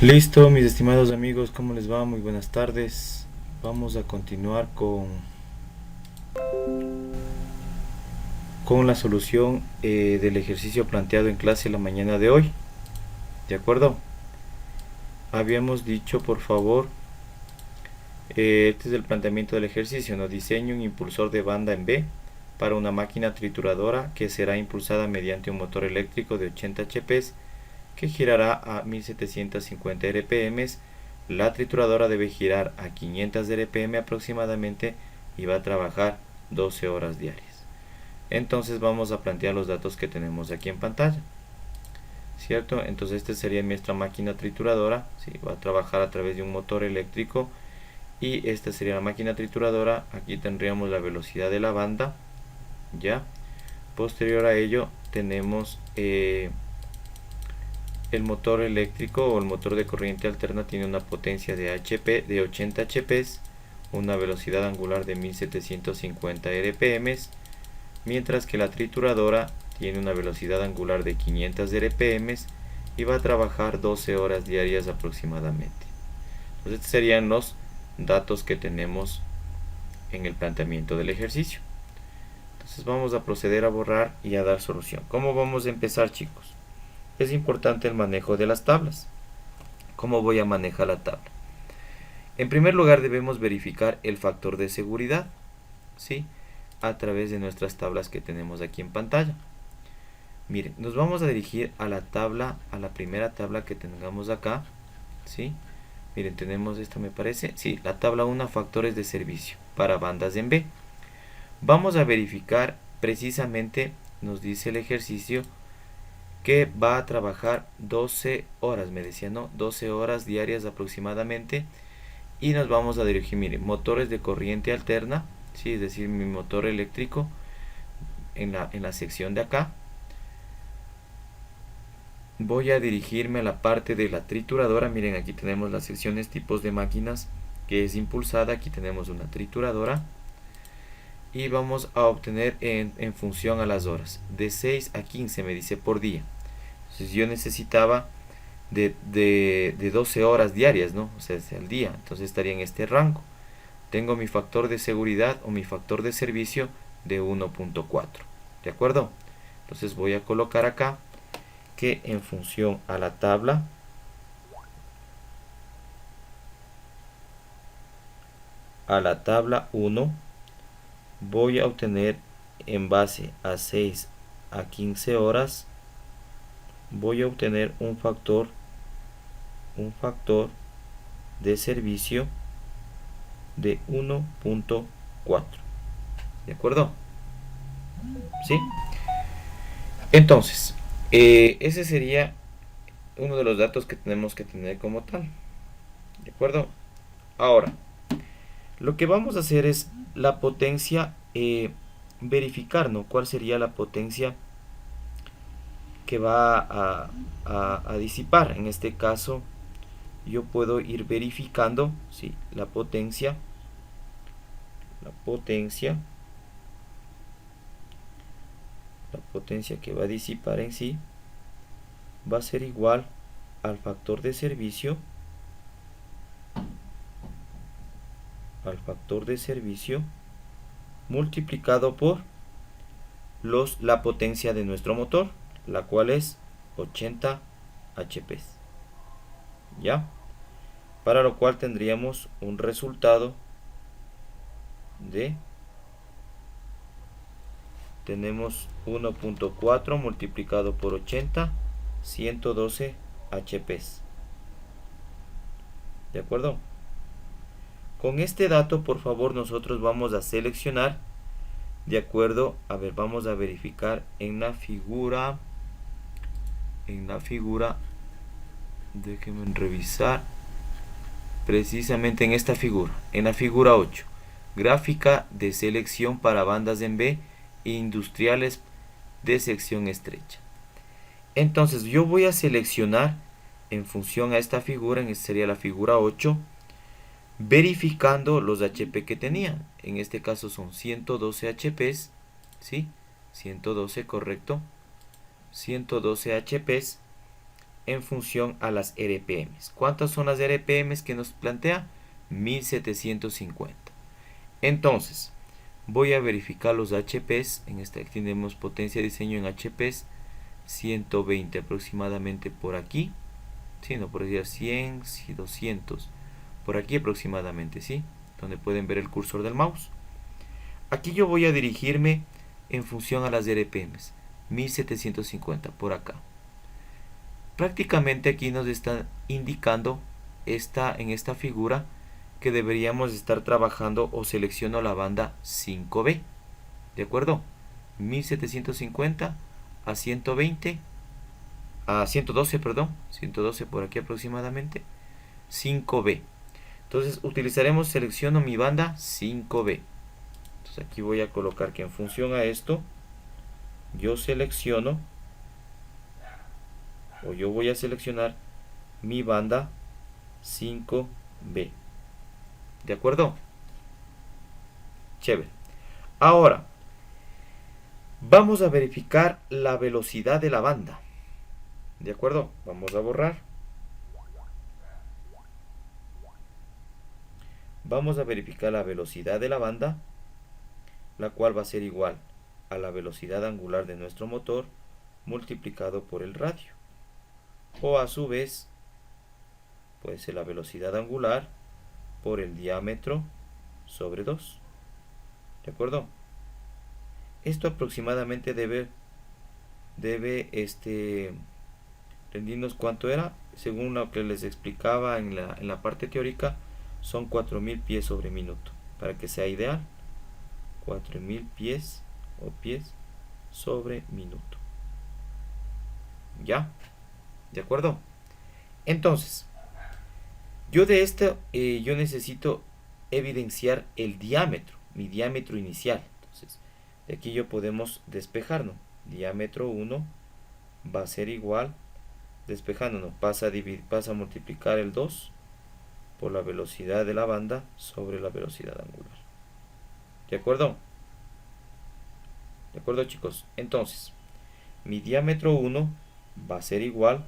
Listo, mis estimados amigos, ¿cómo les va? Muy buenas tardes. Vamos a continuar con la solución del ejercicio planteado en clase la mañana de hoy. ¿De acuerdo? Habíamos dicho, por favor, este es el planteamiento del ejercicio, ¿no? Diseño un impulsor de banda en B para una máquina trituradora que será impulsada mediante un motor eléctrico de 80 HP que girará a 1750 RPM. La trituradora debe girar a 500 RPM aproximadamente y va a trabajar 12 horas diarias. Entonces vamos a plantear los datos que tenemos aquí en pantalla, ¿cierto? Entonces esta sería nuestra máquina trituradora, ¿sí? Va a trabajar a través de un motor eléctrico y esta sería la máquina trituradora. Aquí tendríamos la velocidad de la banda, ¿ya? Posterior a ello tenemos el motor eléctrico o el motor de corriente alterna tiene una potencia de HP de 80 HP, una velocidad angular de 1750 RPM, mientras que la trituradora tiene una velocidad angular de 500 RPM y va a trabajar 12 horas diarias aproximadamente. Entonces estos serían los datos que tenemos en el planteamiento del ejercicio. Entonces vamos a proceder a borrar y a dar solución. ¿Cómo vamos a empezar, chicos? Es importante el manejo de las tablas. ¿Cómo voy a manejar la tabla? En primer lugar debemos verificar el factor de seguridad, ¿sí? A través de nuestras tablas que tenemos aquí en pantalla. Miren, nos vamos a dirigir a la tabla, a la primera tabla que tengamos acá, ¿sí? Miren, tenemos esta, me parece, sí, la tabla 1, factores de servicio para bandas en B. Vamos a verificar precisamente, nos dice el ejercicio, que va a trabajar 12 horas, me decía, ¿no? 12 horas diarias aproximadamente. Y nos vamos a dirigir, miren, motores de corriente alterna, ¿sí? Es decir, mi motor eléctrico en la sección de acá. Voy a dirigirme a la parte de la trituradora. Miren, aquí tenemos las secciones tipos de máquinas que es impulsada. Aquí tenemos una trituradora. Y vamos a obtener en función a las horas. De 6 a 15 me dice por día. Entonces yo necesitaba de 12 horas diarias, ¿no? O sea, al día. Entonces estaría en este rango. Tengo mi factor de seguridad o mi factor de servicio de 1.4. ¿De acuerdo? Entonces voy a colocar acá que en función a la tabla uno voy a obtener en base a 6 a 15 horas voy a obtener un factor de servicio de 1.4. ¿De acuerdo? ¿Sí? Entonces, ese sería uno de los datos que tenemos que tener como tal. ¿De acuerdo? Ahora, lo que vamos a hacer es la potencia, verificar, ¿no? ¿Cuál sería la potencia que va a disipar? En este caso, yo puedo ir verificando, ¿sí? La potencia que va a disipar en sí va a ser igual al factor de servicio multiplicado por la potencia de nuestro motor, la cual es 80 HP. ¿Ya? Para lo cual tendríamos un resultado de, tenemos 1.4 multiplicado por 80, 112 HP. ¿De acuerdo? Con este dato, por favor, nosotros vamos a seleccionar de acuerdo, a ver, vamos a verificar en la figura, déjenme revisar, precisamente en esta figura, en la figura 8, gráfica de selección para bandas en B e industriales de sección estrecha. Entonces yo voy a seleccionar en función a esta figura, en esta sería la figura 8, verificando los HP que tenían. En este caso son 112 HP, ¿sí? 112, correcto. 112 HP. en función a las RPMs. ¿Cuántas son las RPMs que nos plantea? 1750. Entonces, voy a verificar los HPs. En esta tenemos potencia de diseño en HPs 120 aproximadamente por aquí. Sí, no, por decir 100, 200. Por aquí aproximadamente, ¿sí? Donde pueden ver el cursor del mouse. Aquí yo voy a dirigirme en función a las RPMs. 1750 por acá. Prácticamente aquí nos está indicando en esta figura que deberíamos estar trabajando, o selecciono la banda 5B. ¿De acuerdo? 1750 a 120, a 112, perdón, 112 por aquí aproximadamente, 5B. Entonces utilizaremos, selecciono mi banda 5B. Entonces aquí voy a colocar que en función a esto, yo selecciono, o yo voy a seleccionar mi banda 5B. ¿De acuerdo? Chévere. Ahora, vamos a verificar la velocidad de la banda. ¿De acuerdo? Vamos a borrar. Vamos a verificar la velocidad de la banda, la cual va a ser igual a la velocidad angular de nuestro motor multiplicado por el radio. O a su vez, puede ser la velocidad angular por el diámetro sobre 2. ¿De acuerdo? Esto aproximadamente debe rendirnos cuánto era. Según lo que les explicaba en la parte teórica, son 4000 pies sobre minuto. Para que sea ideal, 4000 pies o pies sobre minuto. ¿Ya? ¿De acuerdo? Entonces, yo de esto, yo necesito evidenciar el diámetro, mi diámetro inicial. Entonces, de aquí yo podemos despejarnos. Diámetro 1 va a ser igual, despejándonos, pasa a multiplicar el 2 por la velocidad de la banda sobre la velocidad angular. ¿De acuerdo? ¿De acuerdo, chicos? Entonces, mi diámetro 1 va a ser igual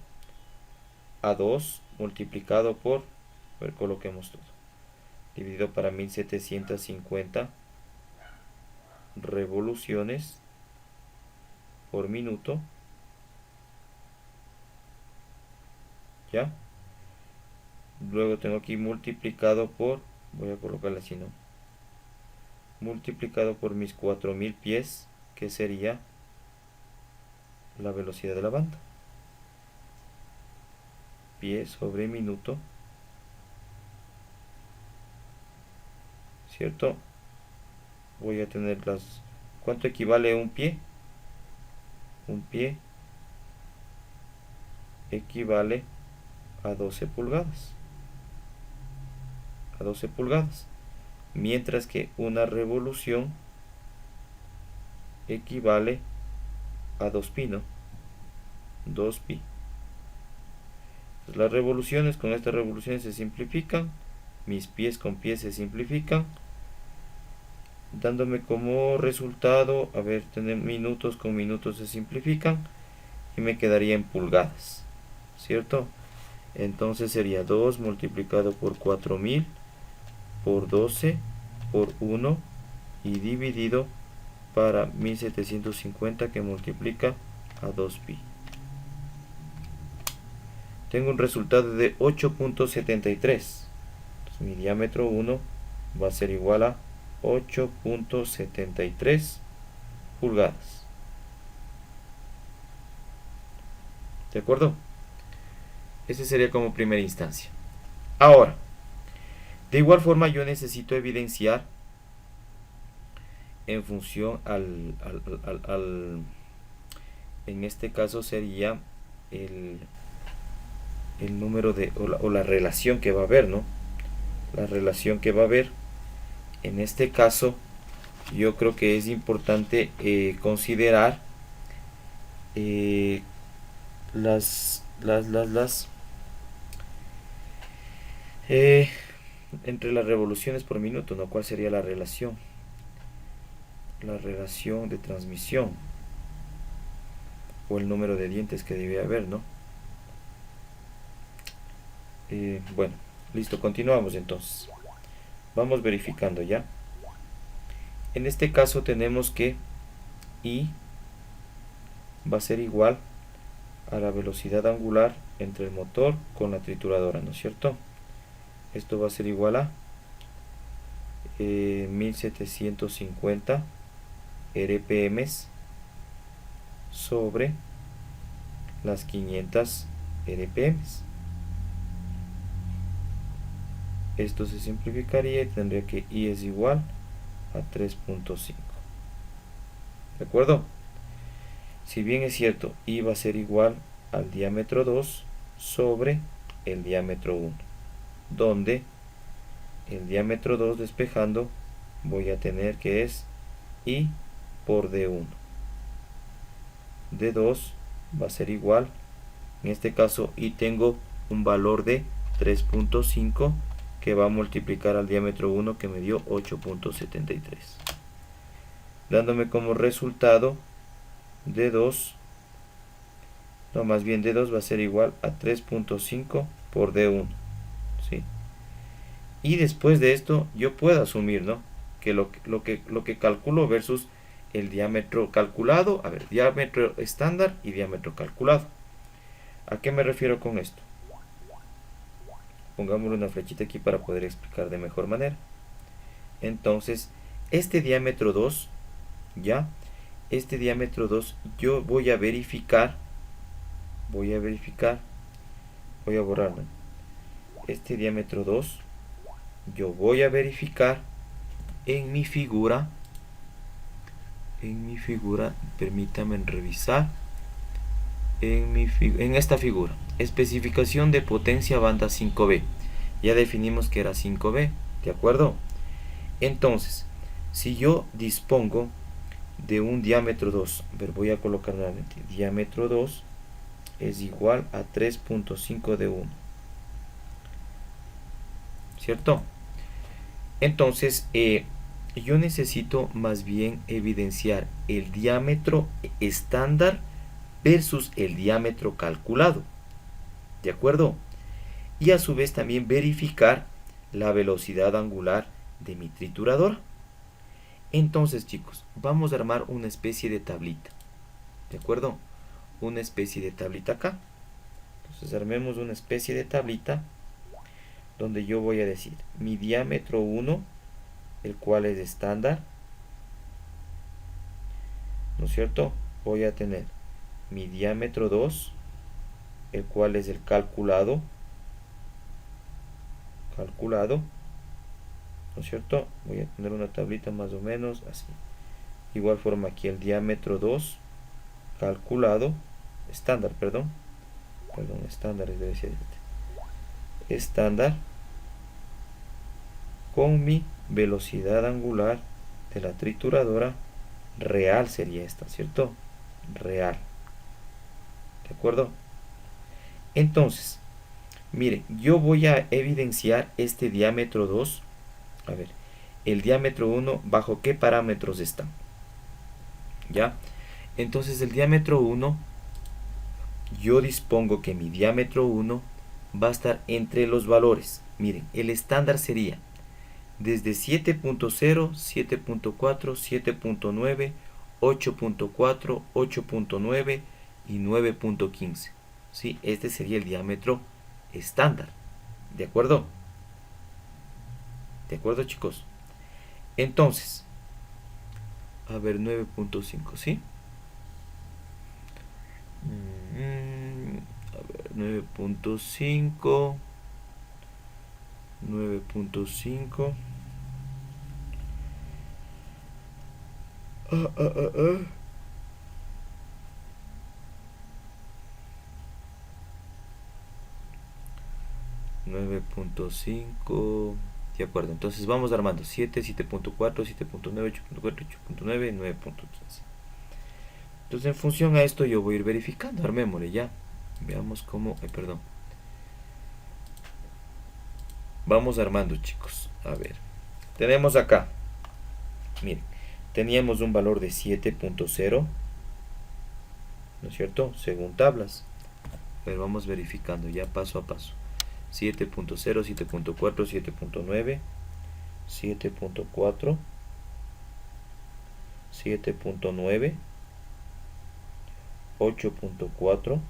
a 2 multiplicado por, a ver, coloquemos todo, dividido para 1750 revoluciones por minuto. ¿Ya? Luego tengo aquí multiplicado por, voy a colocarle así, ¿no? Multiplicado por mis 4000 pies, que sería la velocidad de la banda. Pie sobre minuto. ¿Cierto? Voy a tener las... ¿Cuánto equivale a un pie? Un pie equivale a 12 pulgadas. A 12 pulgadas. Mientras que una revolución equivale a 2 pi, ¿no? 2 pi. Entonces, las revoluciones, con estas revoluciones se simplifican. Mis pies con pies se simplifican, dándome como resultado, a ver, tener minutos con minutos se simplifican y me quedaría en pulgadas, ¿cierto? Entonces sería 2 multiplicado por 4000 por 12 por 1 y dividido para 1750, que multiplica a 2 pi. Tengo un resultado de 8.73. Mi diámetro 1 va a ser igual a 8.73 pulgadas. ¿De acuerdo? Ese sería como primera instancia. Ahora, de igual forma yo necesito evidenciar en función en este caso sería el número de, o la relación que va a haber, ¿no? La relación que va a haber. En este caso, yo creo que es importante considerar entre las revoluciones por minuto, ¿no? ¿Cuál sería la relación? La relación de transmisión, o el número de dientes que debe haber, ¿no? Bueno, listo, continuamos entonces. Vamos verificando ya. En este caso tenemos que I va a ser igual a la velocidad angular entre el motor con la trituradora, ¿no es cierto? Esto va a ser igual a 1750 RPM sobre las 500 RPM. Esto se simplificaría y tendría que I es igual a 3.5. ¿De acuerdo? Si bien es cierto, I va a ser igual al diámetro 2 sobre el diámetro 1, donde el diámetro 2 despejando voy a tener que es I por D1. D2 va a ser igual, en este caso I tengo un valor de 3.5 que va a multiplicar al diámetro 1 que me dio 8.73, dándome como resultado D2, no, más bien D2 va a ser igual a 3.5 por D1, ¿sí? Y después de esto yo puedo asumir, ¿no?, que lo que calculo versus el diámetro calculado, a ver, diámetro estándar y diámetro calculado. ¿A qué me refiero con esto? Pongámosle una flechita aquí para poder explicar de mejor manera. Entonces, este diámetro 2, ¿ya? Este diámetro 2 yo voy a verificar, voy a borrarlo. Este diámetro 2 yo voy a verificar en mi figura, permítanme revisar, en esta figura, especificación de potencia banda 5B, ya definimos que era 5B, ¿de acuerdo? Entonces, si yo dispongo de un diámetro 2, a ver, voy a colocar nuevamente, diámetro 2 es igual a 3.5 de 1, ¿cierto? Entonces, yo necesito más bien evidenciar el diámetro estándar versus el diámetro calculado, ¿de acuerdo? Y a su vez también verificar la velocidad angular de mi trituradora. Entonces, chicos, vamos a armar una especie de tablita, ¿de acuerdo? Una especie de tablita acá. Entonces armemos una especie de tablita donde yo voy a decir mi diámetro 1, el cual es estándar, ¿no es cierto? Voy a tener mi diámetro 2, el cual es el calculado, ¿no es cierto? Voy a tener una tablita más o menos así. Igual forma aquí el diámetro 2 calculado, estándar, estándar es decir, estándar con mi velocidad angular de la trituradora real sería esta, ¿cierto? Real. ¿De acuerdo? Entonces, mire, yo voy a evidenciar este diámetro 2. A ver, el diámetro 1, ¿bajo qué parámetros está? ¿Ya? Entonces, el diámetro 1, yo dispongo que mi diámetro 1 va a estar entre los valores. Miren, el estándar sería desde 7.0, 7.4, 7.9, 8.4, 8.9 y 9.15. ¿Sí? Este sería el diámetro estándar. ¿De acuerdo? ¿De acuerdo, chicos? Entonces, a ver, 9.5, ¿sí? A ver, 9.5. 9.5. 9.5. De acuerdo, entonces vamos armando 7, 7.4, 7.9, 8.4, 8.9, 9.15. Entonces en función a esto yo voy a ir verificando, armémosle ya. Veamos cómo, perdón. Vamos armando, chicos. A ver, tenemos acá, miren, teníamos un valor de 7.0, ¿no es cierto? Según tablas. Pero vamos verificando ya paso a paso. 7.0, 7.4, 7.9, 7.4, 7.9, 8.4,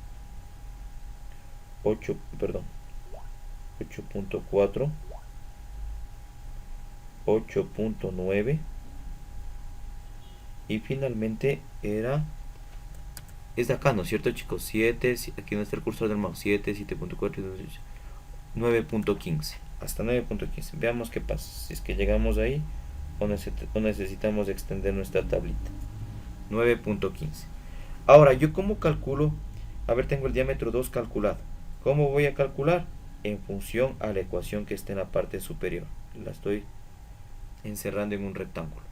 8.4, 8.9 y finalmente es de acá, ¿no es cierto, chicos? 7, aquí no está el cursor del mouse, 7, 7.4, 9.15, hasta 9.15. Veamos qué pasa, si es que llegamos ahí o necesitamos extender nuestra tablita. 9.15. Ahora, ¿yo cómo calculo? A ver, tengo el diámetro 2 calculado. ¿Cómo voy a calcular? En función a la ecuación que esté en la parte superior. La estoy encerrando en un rectángulo.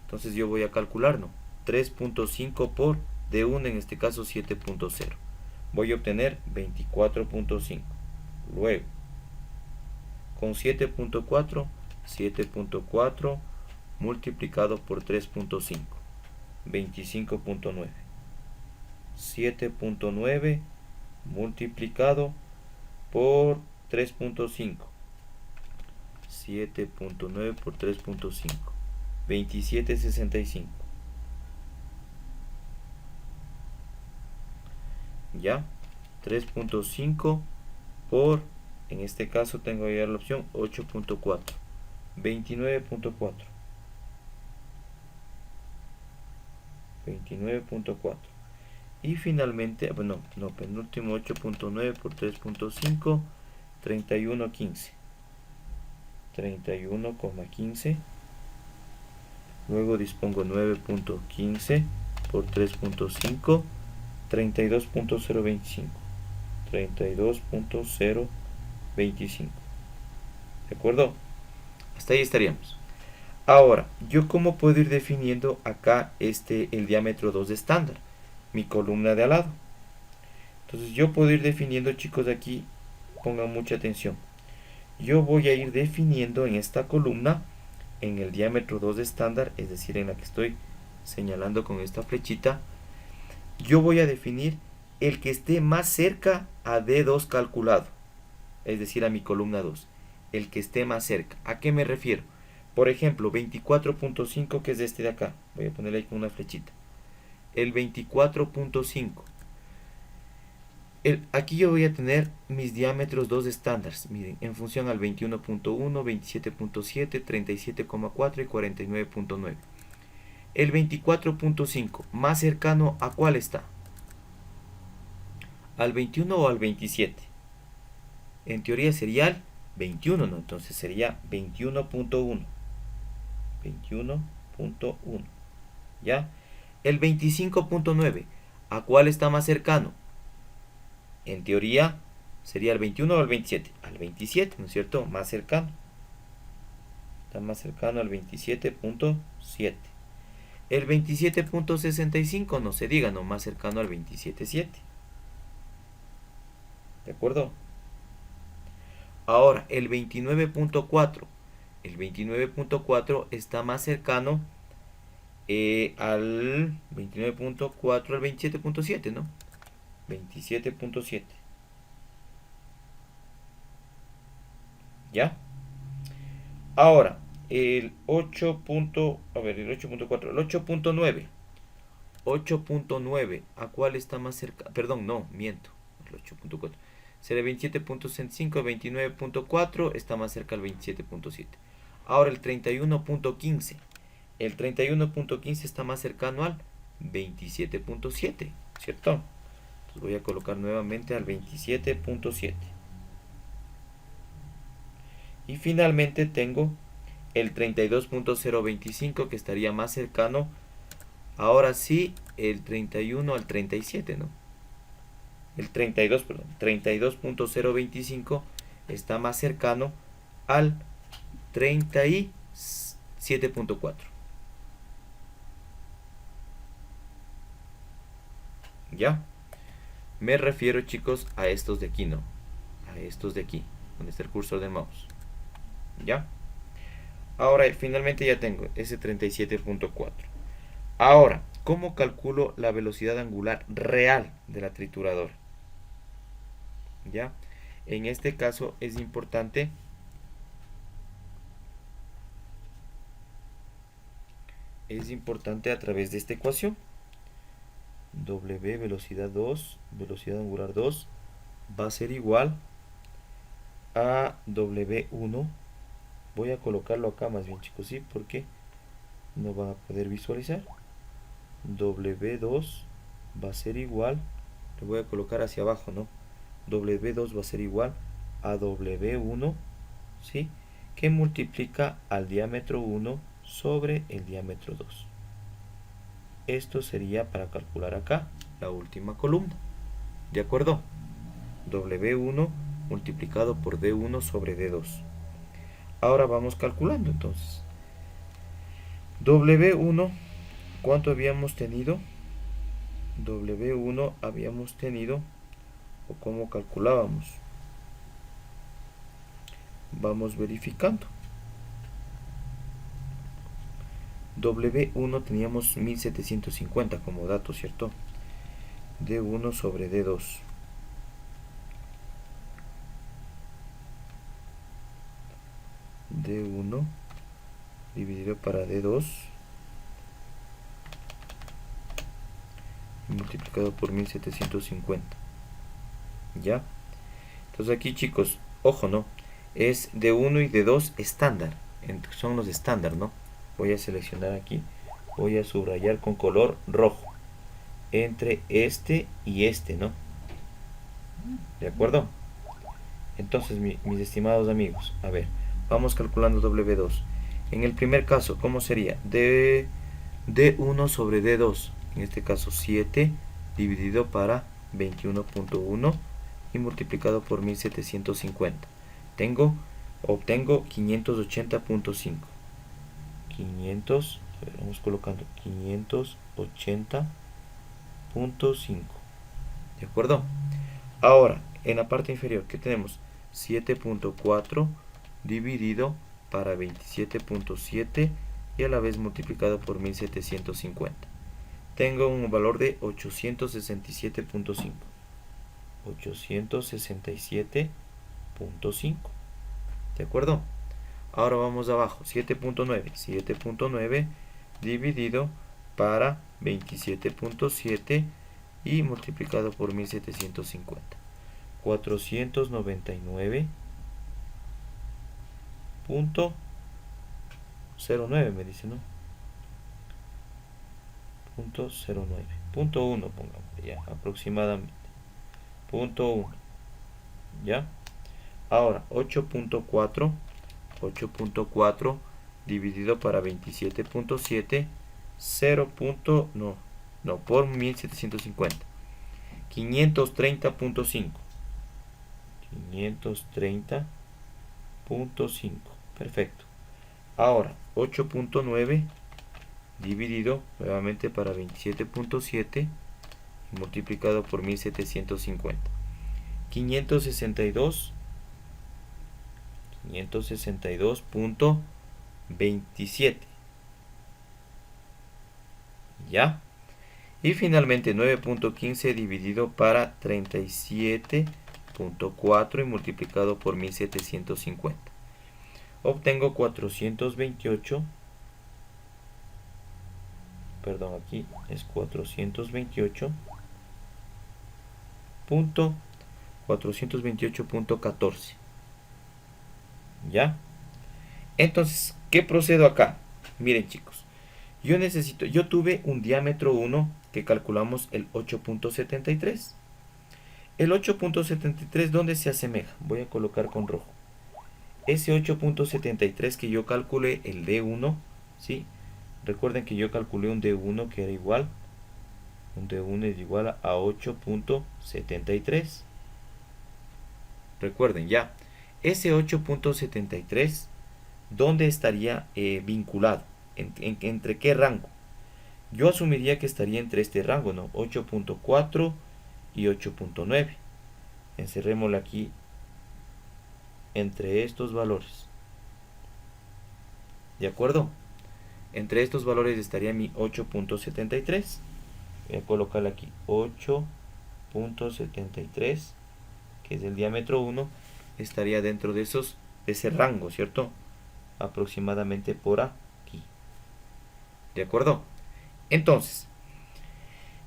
Entonces yo voy a calcular, ¿no? 3.5 por D1, en este caso 7.0. Voy a obtener 24.5. Luego, con 7.4, 7.4 multiplicado por 3.5, 25.9. 7.9 multiplicado por 3.5, 7.9 por 3.5, 27.65. Ya, 3.5 por, en este caso tengo ya la opción 8.4, 29.4, 29.4. Y finalmente, bueno, no, penúltimo 8.9 por 3.5, 31.15. 31,15. Luego dispongo 9.15 por 3.5, 32.025. 32.025. ¿De acuerdo? Hasta ahí estaríamos. Ahora, ¿yo cómo puedo ir definiendo acá el diámetro 2 de estándar? Mi columna de al lado. Entonces yo puedo ir definiendo, chicos, aquí, pongan mucha atención. Yo voy a ir definiendo en esta columna, en el diámetro 2 de estándar, es decir, en la que estoy señalando con esta flechita, yo voy a definir el que esté más cerca a D2 calculado, es decir, a mi columna 2, el que esté más cerca. ¿A qué me refiero? Por ejemplo, 24.5, que es este de acá, voy a ponerle ahí con una flechita. El 24.5. Aquí yo voy a tener mis diámetros 2 estándares, miren, en función al 21.1, 27.7, 37.4 y 49.9. El 24.5, más cercano ¿a cuál está? ¿Al 21 o al 27? En teoría sería el 21, ¿no? Entonces sería 21.1. 21.1. ¿Ya? El 25.9, ¿a cuál está más cercano? En teoría sería el 21 o el 27. Al 27, ¿no es cierto? Más cercano. Está más cercano al 27.7. El 27.65, no se diga, no, más cercano al 27.7. ¿De acuerdo? Ahora, el 29.4. El 29.4 está más cercano al 29.4 al 27.7, ¿no? 27.7. ¿Ya? Ahora, el 8. A ver, el 8.4. El 8.9. 8.9. ¿A cuál está más cerca? Perdón, no, miento. El 8.4. Será 27.65, 29.4 está más cerca al 27.7. Ahora el 31.15. El 31.15 está más cercano al 27.7, ¿cierto? Entonces voy a colocar nuevamente al 27.7. Y finalmente tengo el 32.025 que estaría más cercano, ahora sí, el 31 al 37, ¿no? El 32.025 está más cercano al 37.4. ¿Ya? Me refiero, chicos, a estos de aquí, ¿no? A estos de aquí, donde está el cursor del mouse. ¿Ya? Ahora, finalmente ya tengo ese 37.4. Ahora, ¿cómo calculo la velocidad angular real de la trituradora? ¿Ya? En este caso es importante a través de esta ecuación. W, velocidad 2, velocidad angular 2, va a ser igual a W1. Voy a colocarlo acá más bien, chicos, ¿sí? Porque no van a poder visualizar. W2 va a ser igual, lo voy a colocar hacia abajo, ¿no? W2 va a ser igual a W1, ¿sí? Que multiplica al diámetro 1 sobre el diámetro 2. Esto sería para calcular acá la última columna. ¿De acuerdo? W1 multiplicado por D1 sobre D2. Ahora vamos calculando entonces. W1, ¿cuánto habíamos tenido? W1 habíamos tenido, o cómo calculábamos. Vamos verificando. W1 teníamos 1750 como dato, ¿cierto? D1 sobre D2. D1 dividido para D2 multiplicado por 1750. ¿Ya? Entonces aquí, chicos, ojo, ¿no? Es D1 y D2 estándar. Son los estándar, ¿no? Voy a seleccionar aquí. Voy a subrayar con color rojo. Entre este y este, ¿no? ¿De acuerdo? Entonces, mis estimados amigos, a ver, vamos calculando W2. En el primer caso, ¿cómo sería? D1 sobre D2. En este caso 7 dividido para 21.1 y multiplicado por 1750. Obtengo 580.5. 500, a ver, vamos colocando 580.5. ¿De acuerdo? Ahora, en la parte inferior, ¿qué tenemos? 7.4 dividido para 27.7 y a la vez multiplicado por 1750. Tengo un valor de 867.5. 867.5. ¿De acuerdo? Ahora vamos abajo. 7.9. 7.9 dividido para 27.7 y multiplicado por 1750. 499.09 me dice, ¿no? .09. Punto 1 pongamos ya, aproximadamente. Punto 1. ¿Ya? Ahora, 8.4. 8.4 dividido para 27.7. 0. No, por 1750. 530.5. 530.5. Perfecto. Ahora, 8.9 dividido nuevamente para 27.7 y multiplicado por 1750. 562.27. ¿Ya? Y finalmente 9.15 dividido para 37.4 y multiplicado por 1750. Obtengo 428. Perdón, aquí es 428.14. ¿Ya? Entonces, ¿qué procedo acá? Miren, chicos, yo tuve un diámetro 1 que calculamos el 8.73. El 8.73, ¿dónde se asemeja? Voy a colocar con rojo. Ese 8.73 que yo calculé, el D1, ¿sí? Recuerden que yo calculé un D1 que era igual. Un D1 es igual a 8.73. Recuerden ya. Ese 8.73, ¿dónde estaría vinculado? ¿Entre qué rango? Yo asumiría que estaría entre este rango, ¿no? 8.4 y 8.9. Encerrémoslo aquí entre estos valores. ¿De acuerdo? Entre estos valores estaría mi 8.73. Voy a colocarle aquí 8.73, que es el diámetro 1, estaría dentro de ese rango, ¿cierto? Aproximadamente por aquí. ¿De acuerdo? Entonces,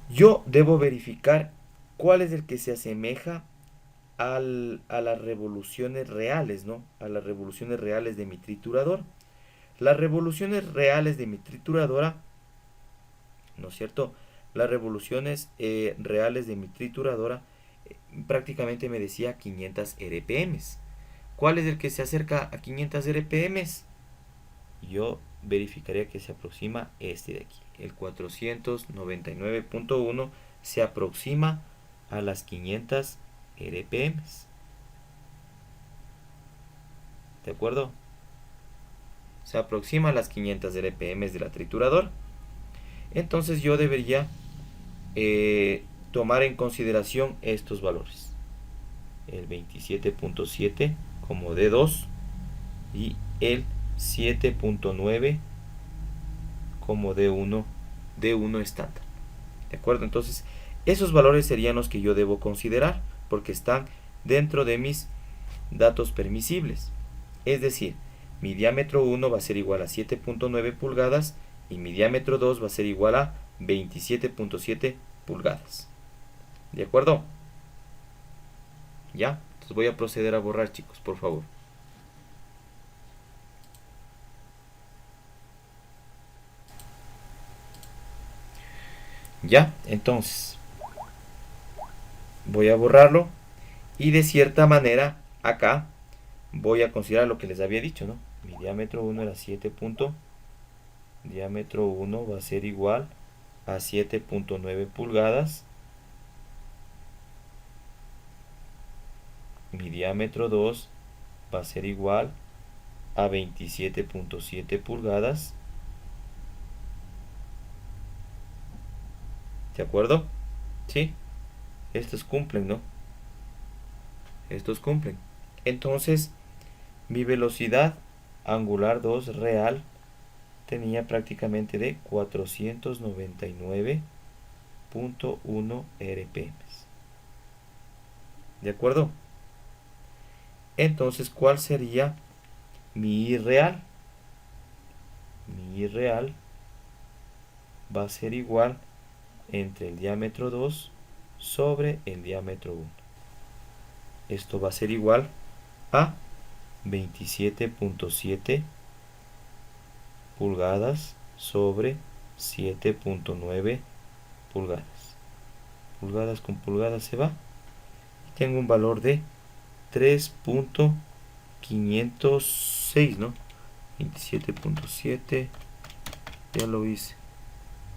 yo debo verificar cuál es el que se asemeja a las revoluciones reales, ¿no? A las revoluciones reales de mi triturador. Las revoluciones reales de mi trituradora, ¿no es cierto? Las revoluciones reales de mi trituradora prácticamente me decía 500 RPM. ¿Cuál es el que se acerca a 500 RPM? Yo verificaría que se aproxima este de aquí. El 499.1 se aproxima a las 500 RPM. ¿De acuerdo? Se aproxima a las 500 RPM de la trituradora. Entonces yo debería tomar en consideración estos valores. El 27.7 como D2 y el 7.9 como D1 estándar. ¿De acuerdo? Entonces, esos valores serían los que yo debo considerar porque están dentro de mis datos permisibles. Es decir, mi diámetro 1 va a ser igual a 7.9 pulgadas y mi diámetro 2 va a ser igual a 27.7 pulgadas. ¿De acuerdo? ¿Ya? Entonces voy a proceder a borrar, chicos, por favor. Ya, entonces voy a borrarlo y de cierta manera acá voy a considerar lo que les había dicho, ¿no? Mi diámetro 1 era 7. Diámetro 1 va a ser igual a 7.9 pulgadas. Mi diámetro 2 va a ser igual a 27.7 pulgadas. ¿De acuerdo? ¿Sí? Estos cumplen, ¿no? Estos cumplen. Entonces, mi velocidad angular 2 real tenía prácticamente de 499.1 RPM. ¿De acuerdo? Entonces, ¿cuál sería mi I real? Mi I real va a ser igual entre el diámetro 2 sobre el diámetro 1. Esto va a ser igual a 27.7 pulgadas sobre 7.9 pulgadas. Pulgadas con pulgadas se va. Y tengo un valor de 3.506, ¿no? 27.7, ya lo hice.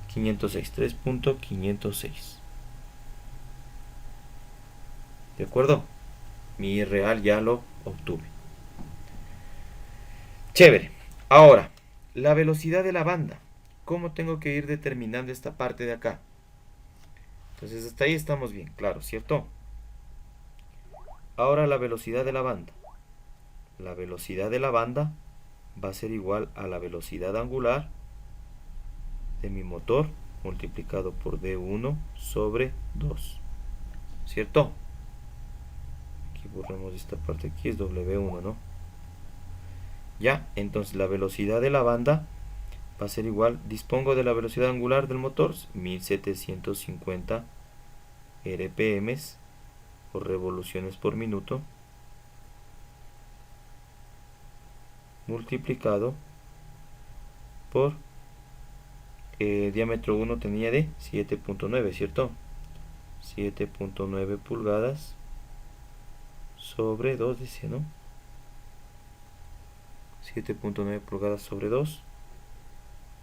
506, 3.506. ¿De acuerdo? Mi real ya lo obtuve. Chévere. Ahora, la velocidad de la banda. ¿Cómo tengo que ir determinando esta parte de acá? Entonces hasta ahí estamos bien, claro, ¿cierto? Ahora la velocidad de la banda. La velocidad de la banda va a ser igual a la velocidad angular de mi motor multiplicado por D1 sobre 2. ¿Cierto? Aquí borramos esta parte, aquí es W1, ¿no? Ya, entonces la velocidad de la banda va a ser igual, dispongo de la velocidad angular del motor, 1750 RPM o revoluciones por minuto, multiplicado por diámetro 1 tenía de 7.9, ¿cierto? 7.9 pulgadas sobre 2, dice, ¿no? 7.9 pulgadas sobre 2.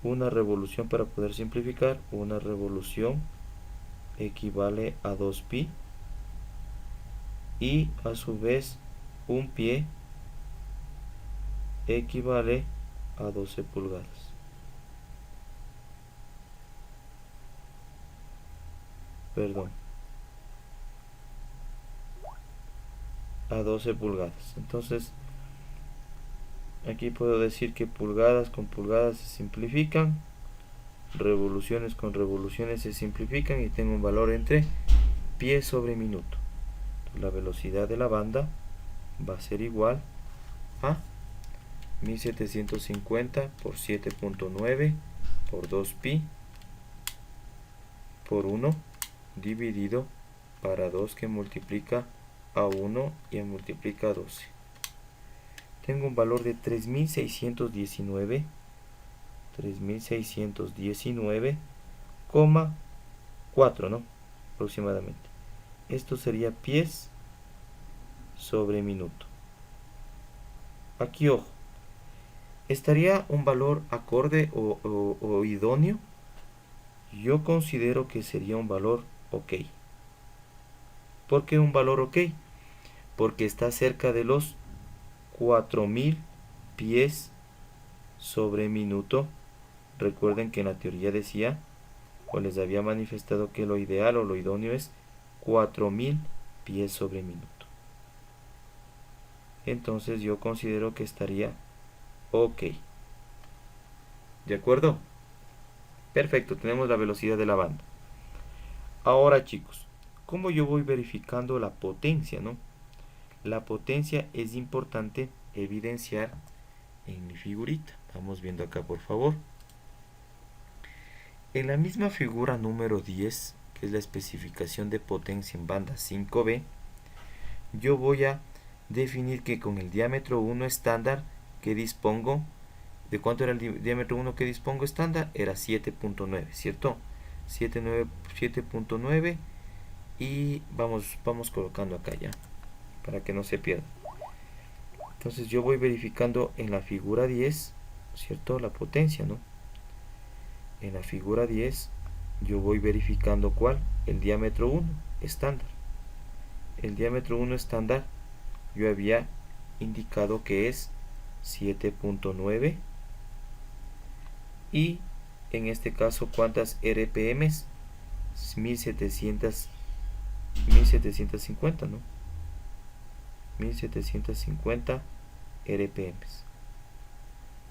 Una revolución, para poder simplificar, una revolución equivale a 2 pi y a su vez un pie equivale a 12 pulgadas. Perdón, a 12 pulgadas. Entonces aquí puedo decir que pulgadas con pulgadas se simplifican, revoluciones con revoluciones se simplifican y tengo un valor entre pie sobre minuto. la velocidad de la banda va a ser igual a 1750 por 7.9 por 2pi por 1 dividido para 2 que multiplica a 1 y multiplica a 12. Tengo un valor de 3619,4, ¿no? Aproximadamente. Esto sería pies sobre minuto. Aquí, ojo, ¿estaría un valor acorde o idóneo? Yo considero que sería un valor ok. ¿Por qué un valor ok? Porque está cerca de los 4000 pies sobre minuto. Recuerden que en la teoría decía, o les había manifestado que lo ideal o lo idóneo es 4000 pies sobre minuto. Entonces yo considero que estaría ok. ¿De acuerdo? Perfecto, tenemos la velocidad de la banda. Ahora, chicos, ¿cómo yo voy verificando la potencia, no? La potencia es importante evidenciar en mi figurita. Vamos viendo acá, por favor. En la misma figura número 10, que es la especificación de potencia en banda 5B, yo voy a definir que con el diámetro 1 estándar que dispongo, ¿de cuánto era el diámetro 1 que dispongo estándar? Era 7.9, ¿cierto? 7.9 y vamos colocando acá ya, para que no se pierda. Entonces yo voy verificando en la figura 10, ¿cierto? La potencia, ¿no? En la figura 10 yo voy verificando ¿cuál? El diámetro 1 estándar. El diámetro 1 estándar yo había indicado que es 7.9 y en este caso ¿cuántas RPMs? 1750, ¿no? 1750 RPMs.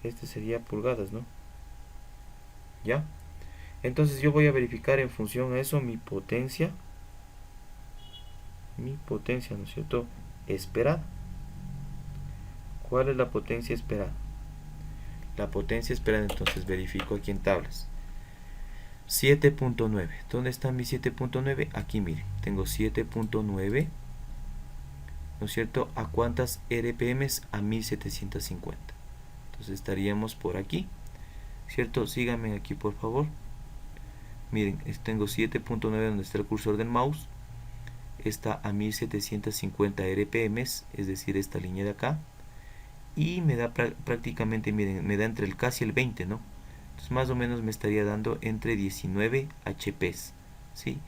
Este sería pulgadas, ¿no? ¿Ya? Entonces yo voy a verificar en función a eso mi potencia, ¿no es cierto? Esperada. ¿Cuál es la potencia esperada? La potencia esperada, entonces verifico aquí en tablas. 7.9. ¿Dónde está mi 7.9? Aquí, miren, tengo 7.9, ¿no es cierto? ¿A cuántas RPMs? A 1750. Entonces estaríamos por aquí, ¿cierto? Síganme aquí, por favor. Miren, tengo 7.9 donde está el cursor del mouse. Está a 1750 RPMs, es decir, esta línea de acá. Y me da prácticamente, miren, me da entre el casi el 20, ¿no? Entonces más o menos me estaría dando entre 19 HPs, ¿sí?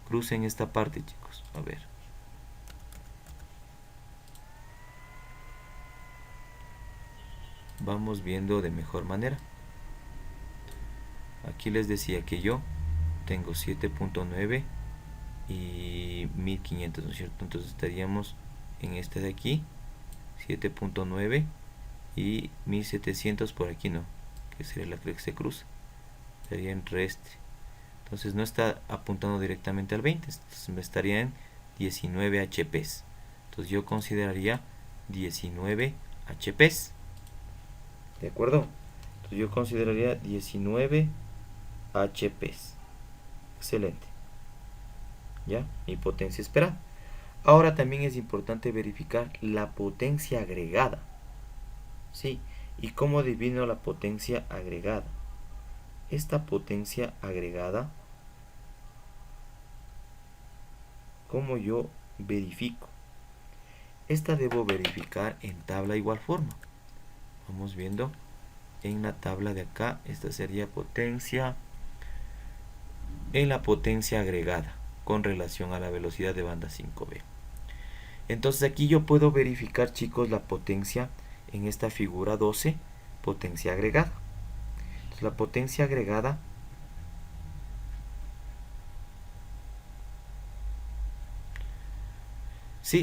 Crucen esta parte, chicos, a ver. Vamos viendo de mejor manera. Aquí les decía que yo tengo 7.9 y 1500, ¿no es cierto? Entonces estaríamos en este de aquí, 7.9 y 1700 por aquí, ¿no? Que sería la que se cruza, estaría entre este. Entonces no está apuntando directamente al 20, entonces me estaría en 19 HPs. Entonces yo consideraría 19 HPs. ¿De acuerdo? Entonces yo consideraría 19 HPs. Excelente. ¿Ya? Mi potencia esperada. Ahora también es importante verificar la potencia agregada. ¿Sí? ¿Y cómo adivino la potencia agregada? Esta potencia agregada, ¿cómo yo verifico? Esta debo verificar en tabla igual forma. Vamos viendo en la tabla de acá. Esta sería potencia en la potencia agregada con relación a la velocidad de banda 5B. Entonces aquí yo puedo verificar, chicos, la potencia en esta figura 12, potencia agregada. Entonces la potencia agregada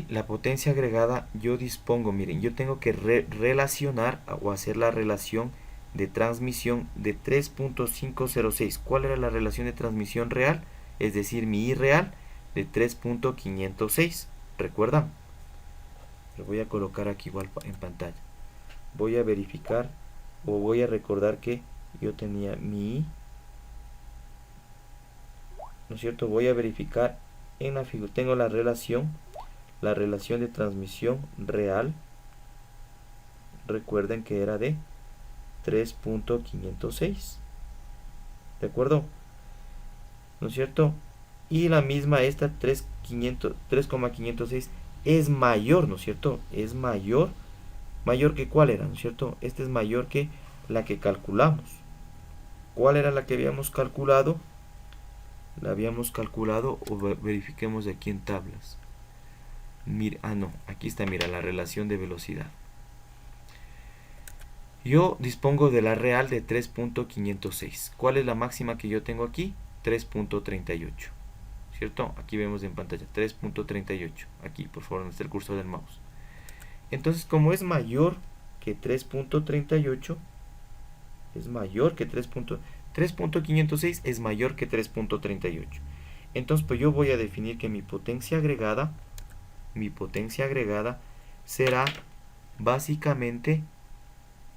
la potencia agregada yo dispongo, miren, yo tengo que relacionar o hacer la relación de transmisión de 3.506. ¿Cuál era la relación de transmisión real? Es decir, mi I real de 3.506. ¿Recuerdan? Lo voy a colocar aquí igual en pantalla. Voy a verificar o voy a recordar que yo tenía mi, ¿no es cierto? Voy a verificar en la figura, tengo la relación de transmisión real. Recuerden que era de 3.506, ¿de acuerdo? ¿No es cierto? Y la misma esta 3,506 es mayor, ¿no es cierto? Es mayor que cuál era, ¿no es cierto? Esta es mayor que la que calculamos. ¿Cuál era la que habíamos calculado? La habíamos calculado, o verifiquemos aquí en tablas. Mira, no, aquí está, mira, la relación de velocidad. Yo dispongo de la real de 3.506. ¿Cuál es la máxima que yo tengo aquí? 3.38. ¿Cierto? Aquí vemos en pantalla 3.38. Aquí, por favor, donde está el cursor del mouse. Entonces, como es mayor que 3.38, es mayor que 3.506 es mayor que 3.38. Entonces, pues yo voy a definir que mi potencia agregada será básicamente,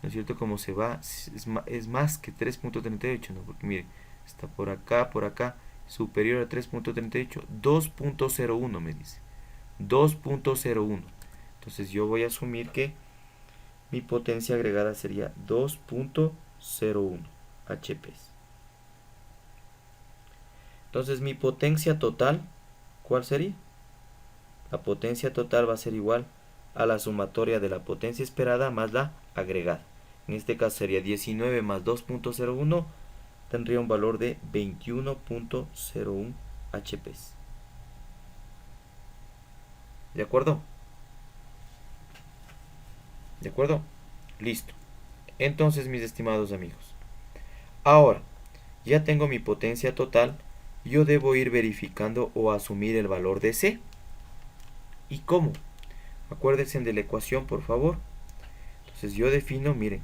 ¿no es cierto? Como se va, es más que 3.38, ¿no? Porque mire, está por acá, superior a 3.38, 2.01 me dice. 2.01. Entonces yo voy a asumir que mi potencia agregada sería 2.01 HP. Entonces mi potencia total, ¿cuál sería? La potencia total va a ser igual a la sumatoria de la potencia esperada más la agregada. En este caso sería 19 más 2.01, tendría un valor de 21.01 HP. ¿De acuerdo? ¿De acuerdo? Listo. Entonces, mis estimados amigos, ahora ya tengo mi potencia total. Yo debo ir verificando o asumir el valor de C. ¿Y cómo? Acuérdense de la ecuación, por favor. Entonces yo defino, miren,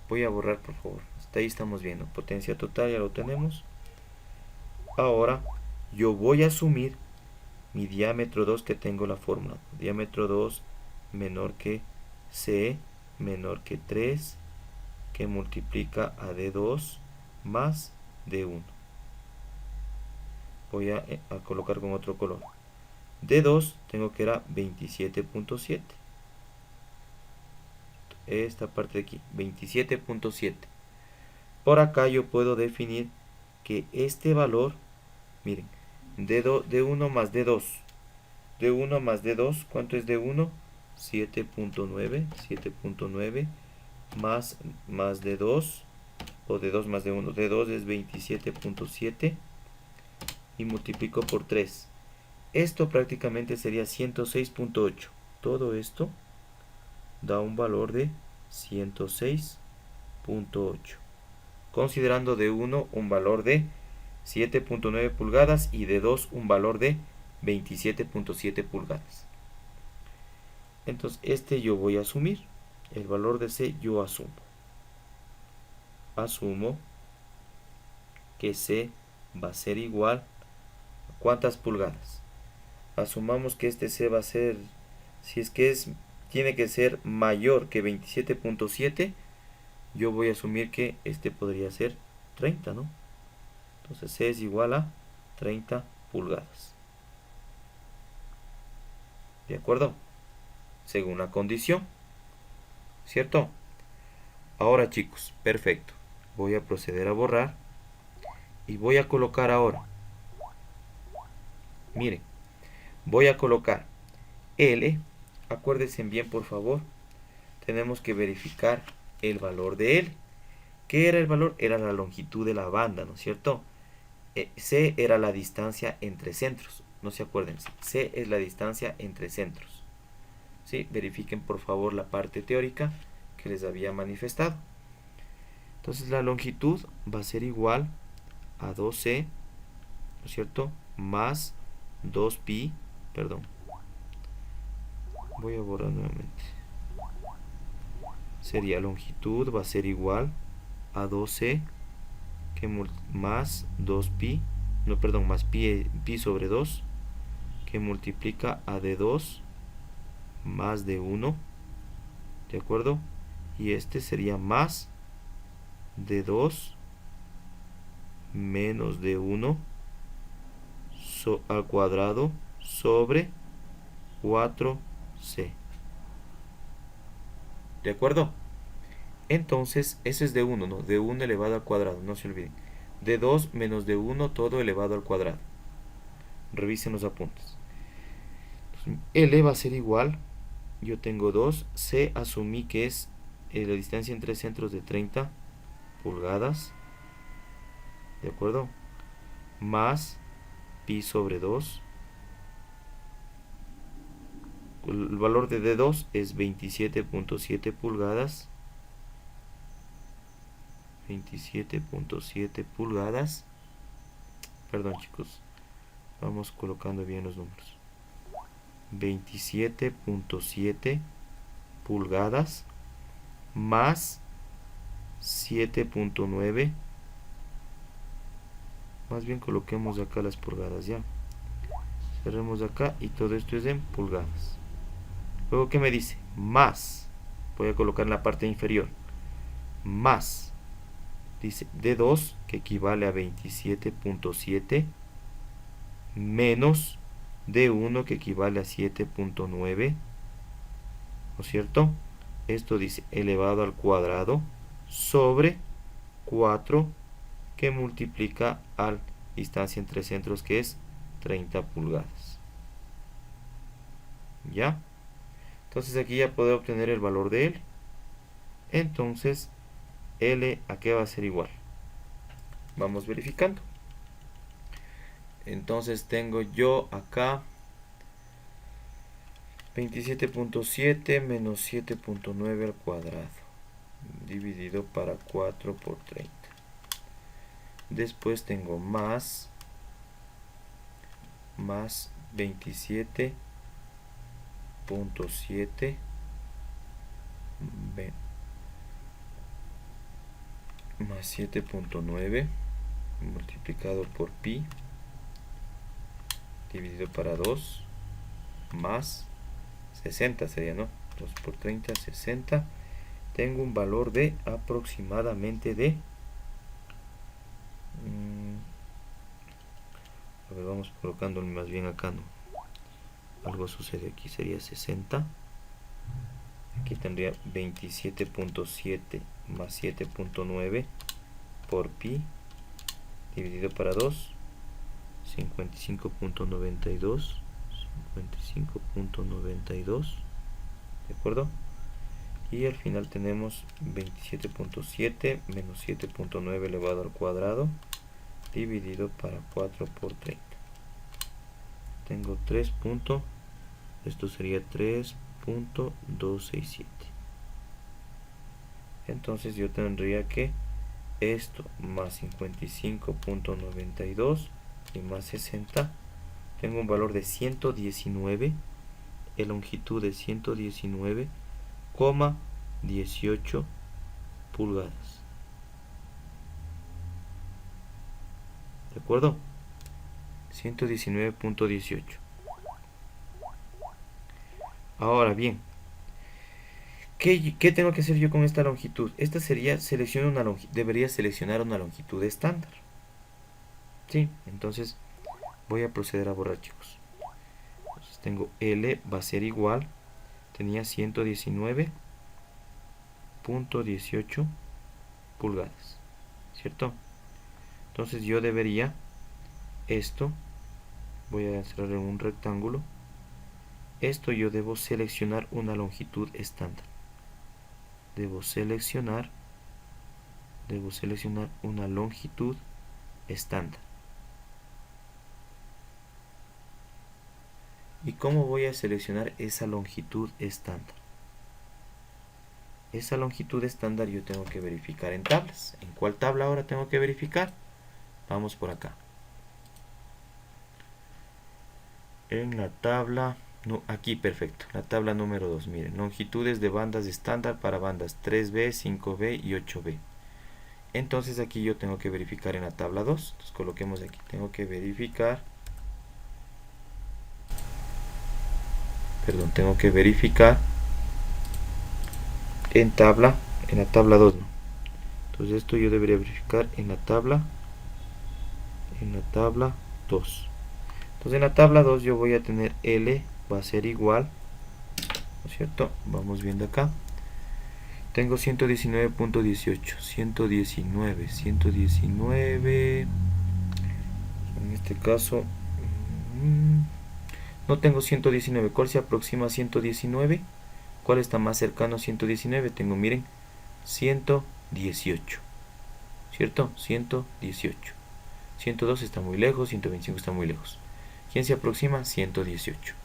voy a borrar, por favor. Hasta ahí estamos viendo. Potencia total ya lo tenemos. Ahora yo voy a asumir mi diámetro 2, que tengo la fórmula. Diámetro 2 menor que C menor que 3, que multiplica a D2 más D1. Voy a colocar con otro color. D2 tengo que era 27.7. Esta parte de aquí, 27.7. Por acá yo puedo definir que este valor, miren, D1 más D2. D1 más D2, ¿cuánto es D1? 7.9 más D2, o D2 más D1. D2 es 27.7 y multiplico por 3. Esto prácticamente sería 106.8. Todo esto da un valor de 106.8. Considerando de 1 un valor de 7.9 pulgadas y de 2 un valor de 27.7 pulgadas. Entonces este yo voy a asumir. El valor de C yo asumo. Asumo que C va a ser igual a ¿cuántas pulgadas? Asumamos que este C va a ser, si es que tiene que ser mayor que 27.7, yo voy a asumir que este podría ser 30, ¿no? Entonces C es igual a 30 pulgadas. ¿De acuerdo? Según la condición, ¿cierto? Ahora, chicos, perfecto. Voy a proceder a borrar y voy a colocar ahora. Miren, voy a colocar L. Acuérdense bien, por favor. Tenemos que verificar el valor de L. ¿Qué era el valor? Era la longitud de la banda, ¿no es cierto? C era la distancia entre centros. No se acuerden, C es la distancia entre centros. ¿Sí? Verifiquen por favor la parte teórica que les había manifestado. Entonces la longitud va a ser igual a 2C, ¿no es cierto? Más 2pi, perdón. Voy a borrar nuevamente. Sería longitud va a ser igual a 2C que más 2pi, no, perdón, más pi sobre 2 que multiplica a D2 más D1, ¿de acuerdo? Y este sería más D2 menos D1 al cuadrado sobre 4C. ¿De acuerdo? Entonces, eso es D1, ¿no? D1 elevado al cuadrado, no se olviden. D2 menos D1 todo elevado al cuadrado. Revisen los apuntes. Entonces, L va a ser igual, yo tengo 2, C asumí que es la distancia entre centros de 30 pulgadas, ¿de acuerdo? Más pi sobre 2. El valor de D2 es 27.7 pulgadas. 27.7 pulgadas. Perdón, chicos. Vamos colocando bien los números. 27.7 pulgadas más 7.9. Más bien coloquemos acá las pulgadas ya. Cerremos acá y todo esto es en pulgadas. Luego, ¿qué me dice? Más. Voy a colocar en la parte inferior. Más. Dice D2, que equivale a 27.7. Menos D1, que equivale a 7.9. ¿No es cierto? Esto dice elevado al cuadrado sobre 4, que multiplica a la distancia entre centros, que es 30 pulgadas. ¿Ya? Entonces aquí ya puedo obtener el valor de L. Entonces, L a qué va a ser igual. Vamos verificando. Entonces tengo yo acá 27.7 menos 7.9 al cuadrado, dividido para 4 por 30. Después tengo más 27.7 más 7.9 multiplicado por pi dividido para 2 más 60 sería, ¿no? 2 por 30, 60. Tengo un valor de aproximadamente de... a ver, vamos colocándolo más bien acá, ¿no? Algo sucede aquí, sería 60. Aquí tendría 27.7 más 7.9 por pi dividido para 2, 55.92, 55.92, ¿de acuerdo? Y al final tenemos 27.7 menos 7.9 elevado al cuadrado dividido para 4 por 30. Tengo 3. Esto sería 3.267. Entonces yo tendría que esto más 55.92 y más 60, tengo un valor de 119, en longitud de 119,18 pulgadas. ¿De acuerdo? 119.18. Ahora bien, ¿qué tengo que hacer yo con esta longitud? Esta sería, debería seleccionar una longitud estándar. ¿Sí? Entonces voy a proceder a borrar, chicos. Entonces tengo L va a ser igual, tenía 119.18 pulgadas, ¿cierto? Entonces yo debería, esto, voy a cerrar en un rectángulo, esto yo debo seleccionar una longitud estándar. Debo seleccionar una longitud estándar. ¿Y cómo voy a seleccionar esa longitud estándar? Esa longitud estándar yo tengo que verificar en tablas. ¿En cuál tabla ahora tengo que verificar? Vamos por acá. En la tabla, no, aquí perfecto, la tabla número 2, miren, longitudes de bandas estándar para bandas 3B, 5B y 8B. Entonces aquí yo tengo que verificar en la tabla 2, entonces coloquemos aquí, tengo que verificar tengo que verificar en la tabla 2, ¿no? Entonces esto yo debería verificar en la tabla 2. Entonces en la tabla 2 yo voy a tener L va a ser igual, ¿no es cierto? Vamos viendo acá. Tengo 119.18, 119, en este caso no tengo 119. ¿Cuál se aproxima a 119? ¿Cuál está más cercano a 119? Tengo, miren, 118, ¿cierto? 118. 102 está muy lejos, 125 está muy lejos. ¿Quién se aproxima? 118.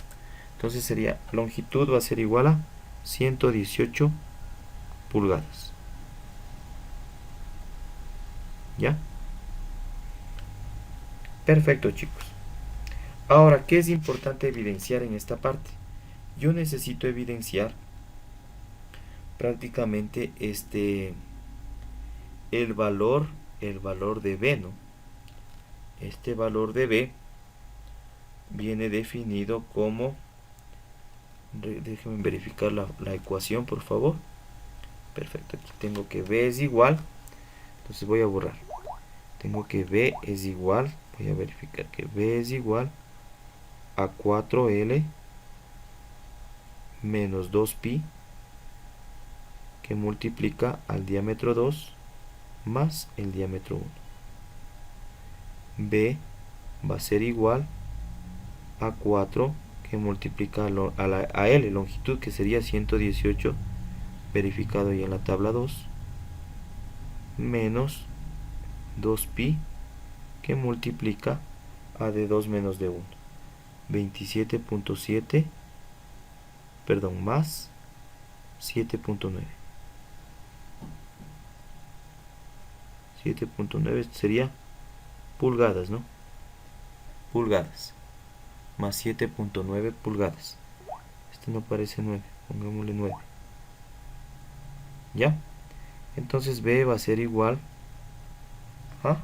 Entonces sería, longitud va a ser igual a 118 pulgadas. ¿Ya? Perfecto, chicos. Ahora, ¿qué es importante evidenciar en esta parte? Yo necesito evidenciar prácticamente el valor de B, ¿no? Este valor de B viene definido como, déjenme verificar la ecuación, por favor. Perfecto, aquí tengo que B es igual, entonces voy a borrar. Tengo que B es igual, voy a verificar que B es igual a 4L menos 2pi, que multiplica al diámetro 2 más el diámetro 1. B va a ser igual a 4 que multiplica a L, longitud, que sería 118, verificado ya en la tabla 2, menos 2pi, que multiplica a de 2 menos de 1. 27.7, perdón, más 7.9. 7.9 sería pulgadas, ¿no? Pulgadas. Más 7.9 pulgadas. Este no parece 9, pongámosle 9. ¿Ya? Entonces B va a ser igual a...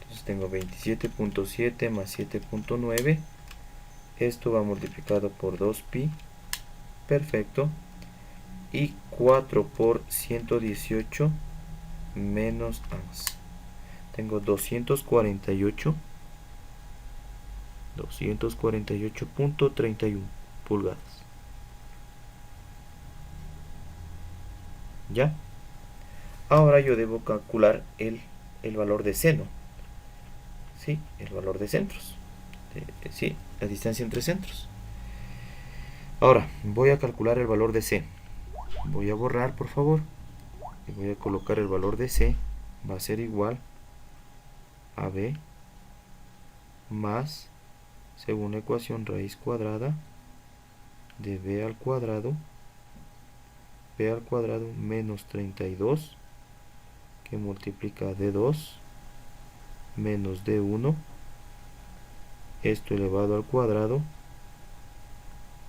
Entonces tengo 27.7 más 7.9. Esto va multiplicado por 2pi. Perfecto. Y 4 por 118 menos ambas. Tengo 248.31 pulgadas. ¿Ya? Ahora yo debo calcular el valor de seno. ¿Sí? El valor de centros. Sí, la distancia entre centros. Ahora, voy a calcular el valor de C. Voy a borrar, por favor. Y voy a colocar el valor de C. Va a ser igual a B más, según la ecuación, raíz cuadrada de B al cuadrado menos 32, que multiplica D2 menos D1, esto elevado al cuadrado,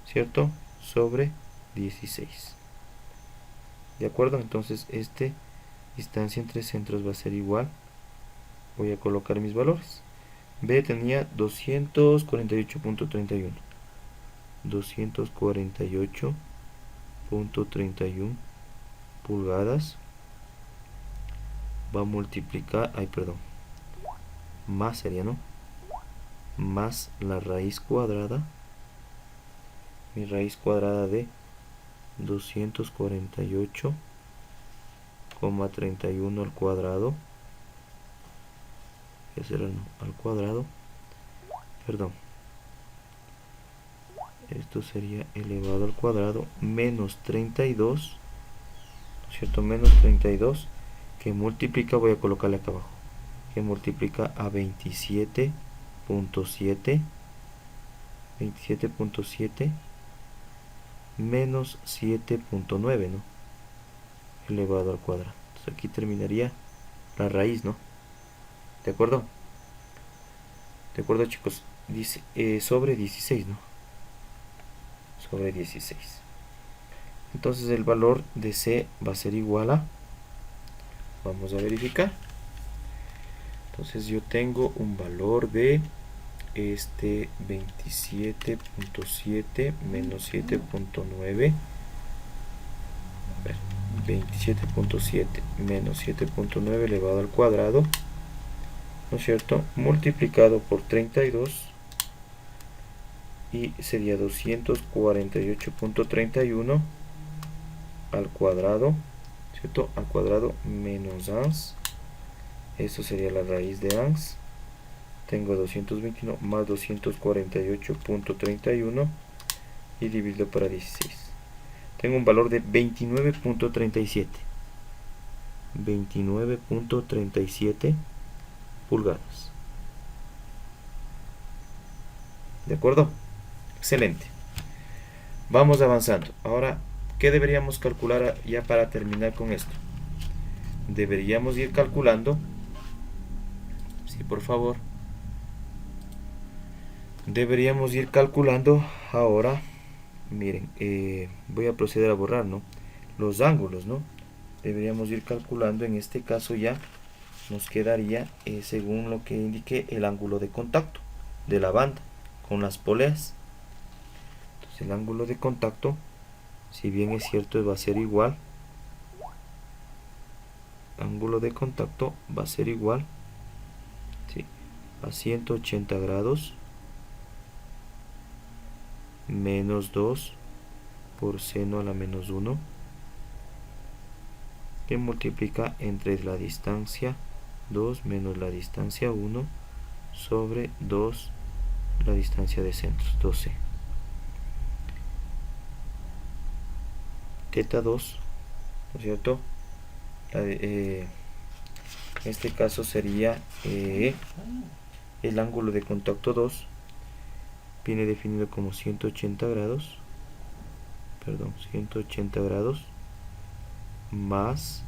¿cierto? Sobre 16. ¿De acuerdo? Entonces distancia entre centros va a ser igual. Voy a colocar mis valores. B tenía 248.31. 248.31 pulgadas. Va a multiplicar, más sería, ¿no? Más la raíz cuadrada. Mi raíz cuadrada de 248,31 al cuadrado. ¿Qué será? Al cuadrado. Perdón. Esto sería elevado al cuadrado menos 32, ¿cierto? Menos 32, que multiplica, voy a colocarle acá abajo, que multiplica a 27.7 menos 7.9, ¿no? Elevado al cuadrado. Entonces aquí terminaría la raíz, ¿no? ¿De acuerdo? ¿De acuerdo, chicos? Dice sobre 16, ¿no? Sobre 16. Entonces el valor de C va a ser igual a... Vamos a verificar. Entonces yo tengo un valor de este 27.7 menos 7.9. 27.7 menos 7.9 elevado al cuadrado, ¿no es cierto?, multiplicado por 32, y sería 248.31 al cuadrado, ¿cierto?, al cuadrado menos ans. Esto sería la raíz de ans. Tengo 221 más 248.31 y dividido para 16. Tengo un valor de 29.37. 29.37 pulgadas. ¿De acuerdo? Excelente. Vamos avanzando. Ahora, ¿qué deberíamos calcular ya para terminar con esto? Deberíamos ir calculando, sí, por favor. Deberíamos ir calculando ahora. Miren, voy a proceder a borrar, ¿no?, los ángulos, ¿no? Deberíamos ir calculando. En este caso ya nos quedaría, según lo que indique, el ángulo de contacto de la banda con las poleas. Entonces el ángulo de contacto, si bien es cierto, va a ser igual. Ángulo de contacto va a ser igual, ¿sí?, a 180 grados menos 2 por seno a la menos 1, que multiplica entre la distancia 2 menos la distancia 1 sobre 2 la distancia de centros, 12. Teta 2, ¿no es cierto? En este caso sería el ángulo de contacto 2, viene definido como 180 grados, perdón, 180 grados más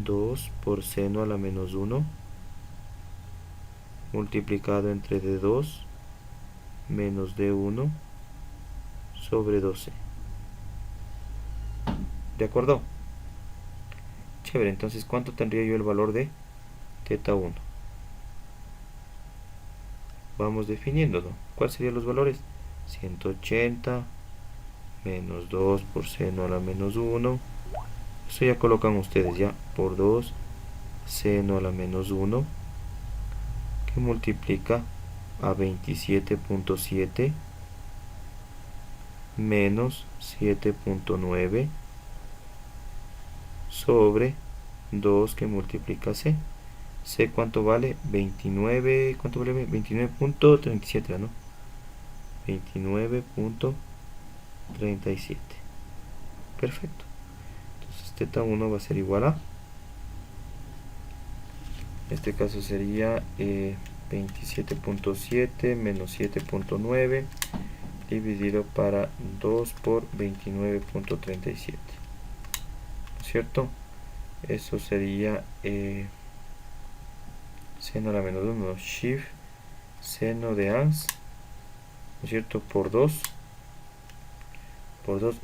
2 por seno a la menos 1 multiplicado entre D2 menos D1 sobre 12. ¿De acuerdo? Chévere. Entonces, ¿cuánto tendría yo el valor de teta 1? Vamos definiéndolo. ¿Cuáles serían los valores? 180 menos 2 por seno a la menos 1. Eso ya colocan ustedes, ya, por 2 seno a la menos 1, que multiplica a 27.7 menos 7.9 sobre 2 que multiplica C. C, ¿cuánto vale? 29, ¿cuánto vale? 29.37, ¿no? 29.37. Perfecto. Entonces teta 1 va a ser igual a, en este caso sería 27.7 menos 7.9 dividido para 2 por 29.37, ¿cierto? Eso sería seno a la menos 1, shift seno de ans, ¿no es cierto?, por 2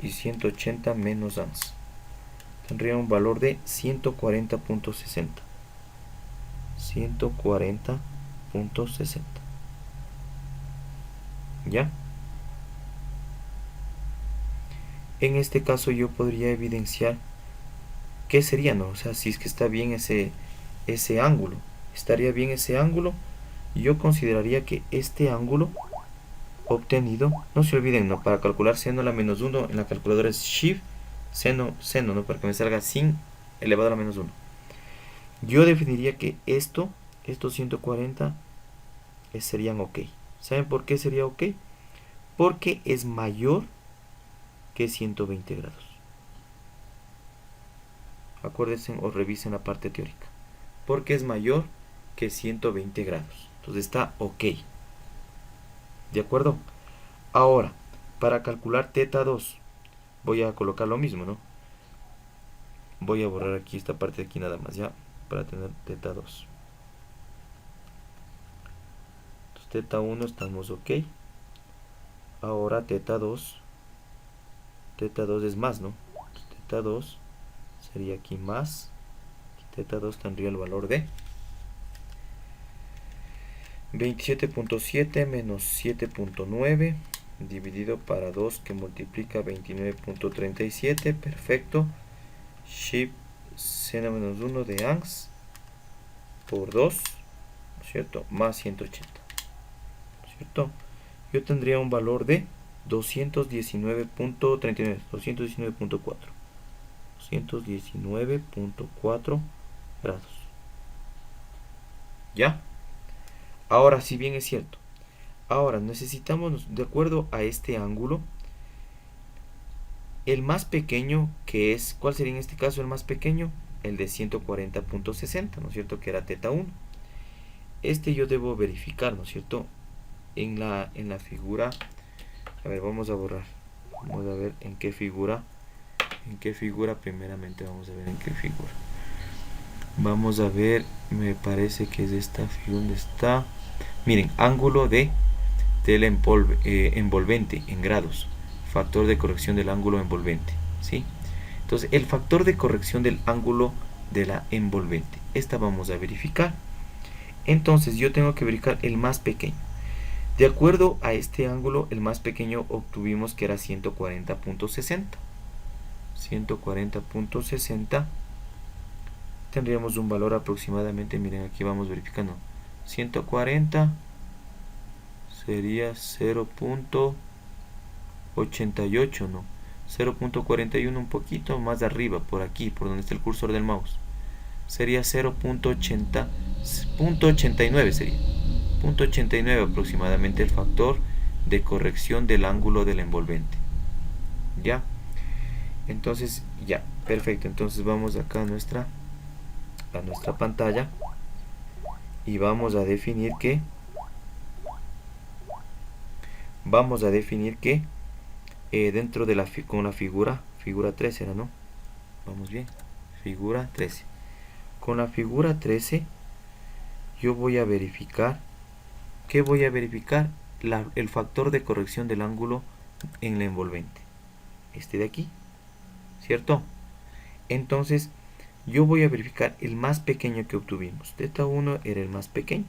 y 180 menos ans. Tendría un valor de 140.60. 140.60. ¿Ya? En este caso yo podría evidenciar qué sería, ¿no? O sea, si es que está bien ese ángulo. Estaría bien ese ángulo. Yo consideraría que este ángulo obtenido, no se olviden, ¿no?, para calcular seno a la menos 1 en la calculadora es shift seno, ¿no?, para que me salga sin elevado a la menos 1. Yo definiría que estos 140 serían ok. ¿Saben por qué sería ok? Porque es mayor que 120 grados. Acuérdense o revisen la parte teórica. Porque es mayor que 120 grados. Entonces está ok. ¿De acuerdo? Ahora, para calcular teta 2, voy a colocar lo mismo, ¿no? Voy a borrar aquí esta parte de aquí nada más, ya, para tener teta 2. Entonces, teta 1 estamos ok. Ahora teta 2 es más, ¿no? Entonces, teta 2 sería aquí más. Teta 2 tendría el valor de 27.7 menos 7.9 dividido para 2 que multiplica 29.37. Perfecto. Shift Sena-1 de ANS por 2, ¿no es cierto? Más 180, ¿no es cierto? Yo tendría un valor de 219.39, 219.4 grados. ¿Ya? Ahora, si bien es cierto, ahora necesitamos, de acuerdo a este ángulo, el más pequeño, que es, ¿cuál sería en este caso el más pequeño? El de 140.60, ¿no es cierto? Que era teta 1. Este yo debo verificar, ¿no es cierto? En la figura, a ver, vamos a borrar. Vamos a ver en qué figura, primeramente vamos a ver en qué figura. Vamos a ver, me parece que es esta figura, ¿dónde está? Miren, ángulo de tela envolvente en grados, factor de corrección del ángulo envolvente, ¿sí? Entonces, el factor de corrección del ángulo de la envolvente, esta vamos a verificar. Entonces, yo tengo que verificar el más pequeño. De acuerdo a este ángulo, el más pequeño obtuvimos que era 140.60. 140.60 tendríamos un valor aproximadamente, miren, aquí vamos verificando. 140 sería 0.88, ¿no? 0.41, un poquito más arriba, por aquí, por donde está el cursor del mouse. Sería 0.89 sería. 0.89 aproximadamente el factor de corrección del ángulo del envolvente. ¿Ya? Entonces, ya, perfecto. Entonces vamos acá a nuestra pantalla y vamos a definir que dentro de con la figura 13 era, ¿no? Vamos bien, figura 13. Con la figura 13 yo voy a verificar, ¿qué voy a verificar? El factor de corrección del ángulo en la envolvente, este de aquí, ¿cierto? Entonces yo voy a verificar el más pequeño que obtuvimos. Teta 1 era el más pequeño,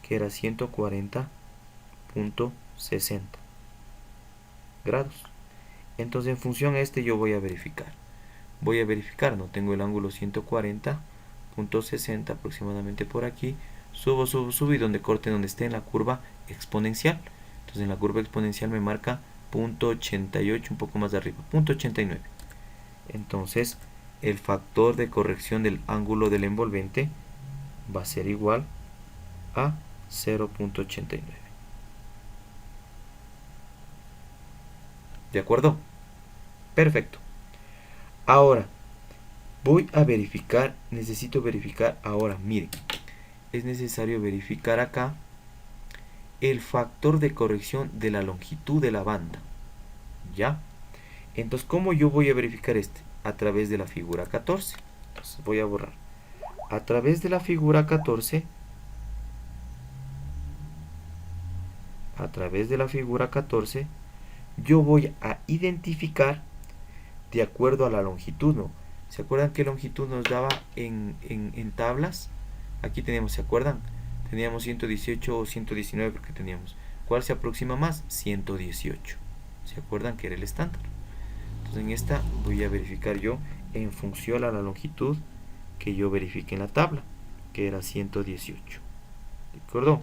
que era 140.60 grados. Entonces en función a este yo voy a verificar, no tengo el ángulo 140.60 aproximadamente por aquí. Subo y donde corte, donde esté en la curva exponencial. Entonces en la curva exponencial me marca 0.88, un poco más arriba, 0.89. Entonces el factor de corrección del ángulo del envolvente va a ser igual a 0.89. ¿De acuerdo? Perfecto. Ahora voy a verificar, necesito verificar ahora, miren, es necesario verificar acá el factor de corrección de la longitud de la banda. ¿Ya? Entonces, ¿cómo yo voy a verificar este? A través de la figura 14. Entonces voy a borrar. A través de la figura 14, yo voy a identificar de acuerdo a la longitud, ¿no? ¿Se acuerdan qué longitud nos daba en tablas? Aquí tenemos, ¿se acuerdan? Teníamos 118 o 119 porque teníamos. ¿Cuál se aproxima más? 118. ¿Se acuerdan que era el estándar? Entonces en esta voy a verificar yo en función a la longitud que yo verifique en la tabla, que era 118. ¿De acuerdo?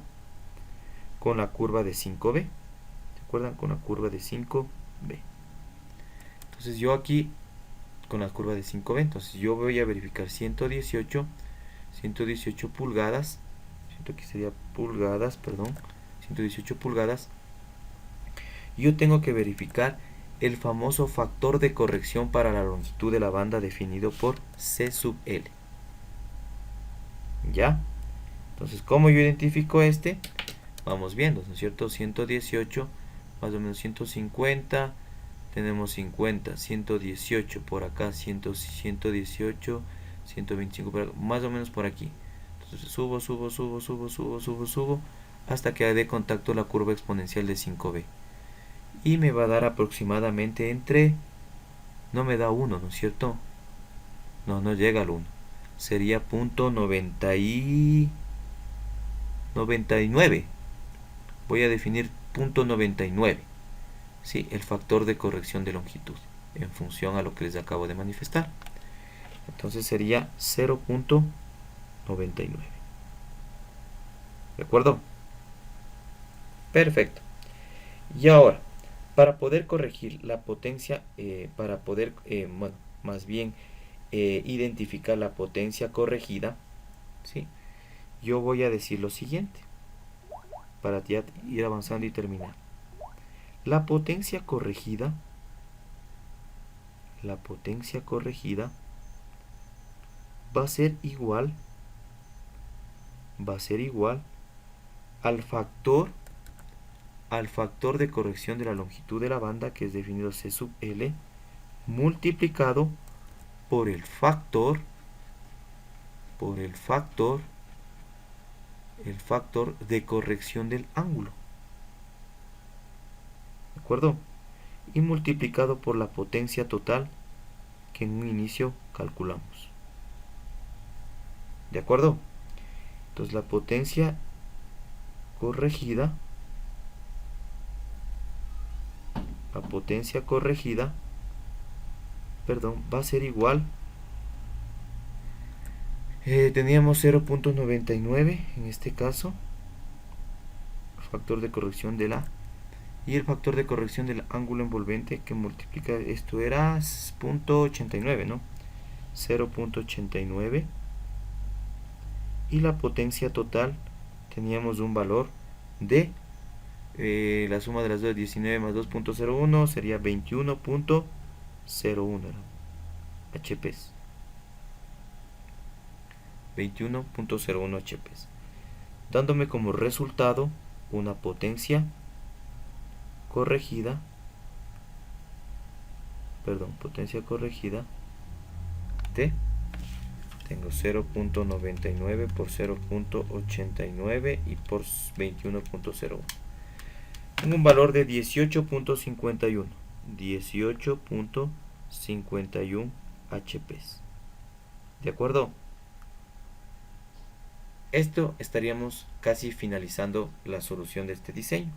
Con la curva de 5B. ¿Se acuerdan? Con la curva de 5B. Entonces yo aquí, con la curva de 5B, entonces yo voy a verificar 118 pulgadas. Siento que sería pulgadas, perdón. 118 pulgadas. Yo tengo que verificar el famoso factor de corrección para la longitud de la banda definido por C sub L. ¿Ya? Entonces, ¿cómo yo identifico este? Vamos viendo, ¿no es cierto? 118, más o menos 150, tenemos 50, 118 por acá, 118, 125 por acá, más o menos por aquí. Entonces subo, hasta que dé contacto la curva exponencial de 5B. Y me va a dar aproximadamente entre, no me da 1, ¿no es cierto? No llega al 1. Sería .90 y 99. Voy a definir punto 99. ¿Sí? El factor de corrección de longitud en función a lo que les acabo de manifestar. Entonces sería 0.99. ¿De acuerdo? Perfecto. Y ahora, para poder corregir la potencia, para poder, bueno, más bien identificar la potencia corregida, ¿sí? Yo voy a decir lo siguiente, para ya ir avanzando y terminar. La potencia corregida va a ser igual al factor de corrección de la longitud de la banda, que es definido C sub L, multiplicado por el factor de corrección del ángulo. ¿De acuerdo? Y multiplicado por la potencia total que en un inicio calculamos. ¿De acuerdo? Entonces la potencia corregida va a ser igual, teníamos 0.99 en este caso, factor de corrección de la, y el factor de corrección del ángulo envolvente que multiplica, esto era 0.89, ¿no? 0.89, y la potencia total teníamos un valor de la suma de las dos, 19 más 2.01 sería 21.01 HPs. 21.01 HPs, dándome como resultado una potencia corregida, de, tengo 0.99 por 0.89 y por 21.01, tengo un valor de 18.51 HPs. ¿De acuerdo? Esto estaríamos casi finalizando la solución de este diseño,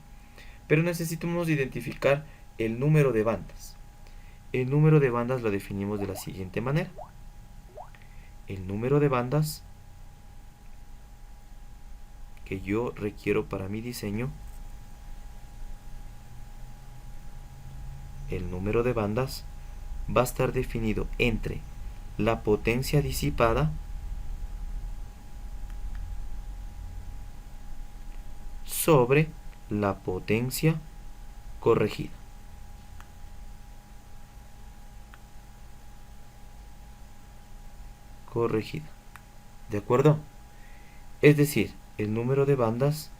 pero necesitamos identificar el número de bandas. El número de bandas lo definimos de la siguiente manera. El número de bandas que yo requiero para mi diseño, el número de bandas va a estar definido entre la potencia disipada sobre la potencia corregida. ¿De acuerdo? Es decir, el número de bandas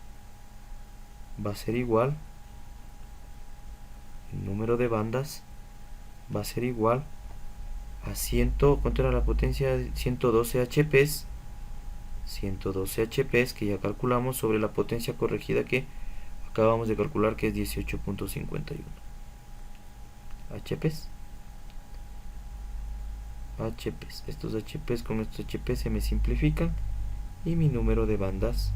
va a ser igual, a 100, ¿cuánto era la potencia? 112 HPs, que ya calculamos, sobre la potencia corregida que acabamos de calcular, que es 18.51 HPs. Estos HPs con estos HPs se me simplifican y mi número de bandas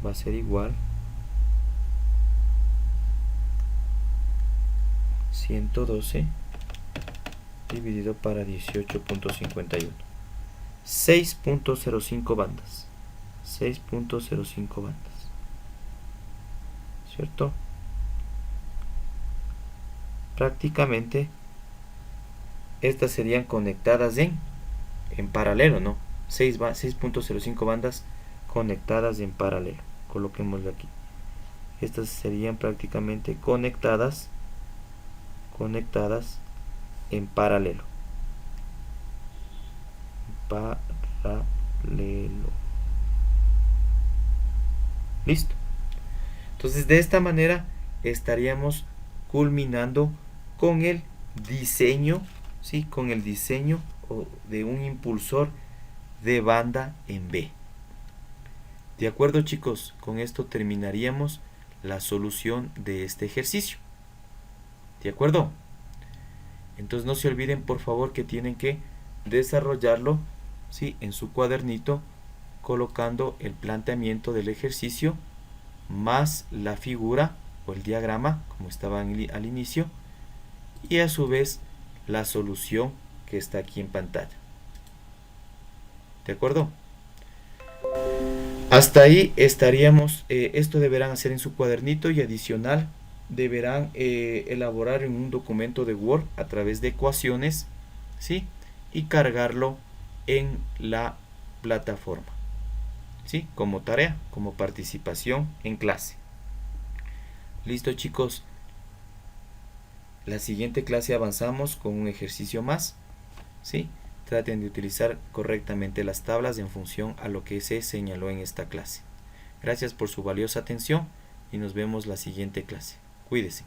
va a ser igual 112 dividido para 18.51, 6.05 bandas. 6.05 bandas, ¿cierto? Prácticamente estas serían conectadas en paralelo, ¿no? 6.05 bandas conectadas en paralelo. Coloquémoslo aquí. Estas serían prácticamente conectadas en paralelo. Listo. Entonces de esta manera estaríamos culminando con el diseño, ¿sí? Con el diseño de un impulsor de banda en B. De acuerdo, chicos, con esto terminaríamos la solución de este ejercicio. ¿De acuerdo? Entonces no se olviden, por favor, que tienen que desarrollarlo, ¿sí? En su cuadernito colocando el planteamiento del ejercicio más la figura o el diagrama, como estaba al inicio, y a su vez la solución que está aquí en pantalla. ¿De acuerdo? Hasta ahí estaríamos. Esto deberán hacer en su cuadernito y adicional deberán elaborar en un documento de Word a través de ecuaciones, ¿sí? Y cargarlo en la plataforma, ¿sí? Como tarea, como participación en clase. Listo, chicos. La siguiente clase avanzamos con un ejercicio más, ¿sí? Traten de utilizar correctamente las tablas en función a lo que se señaló en esta clase. Gracias por su valiosa atención y nos vemos la siguiente clase. Cuídese.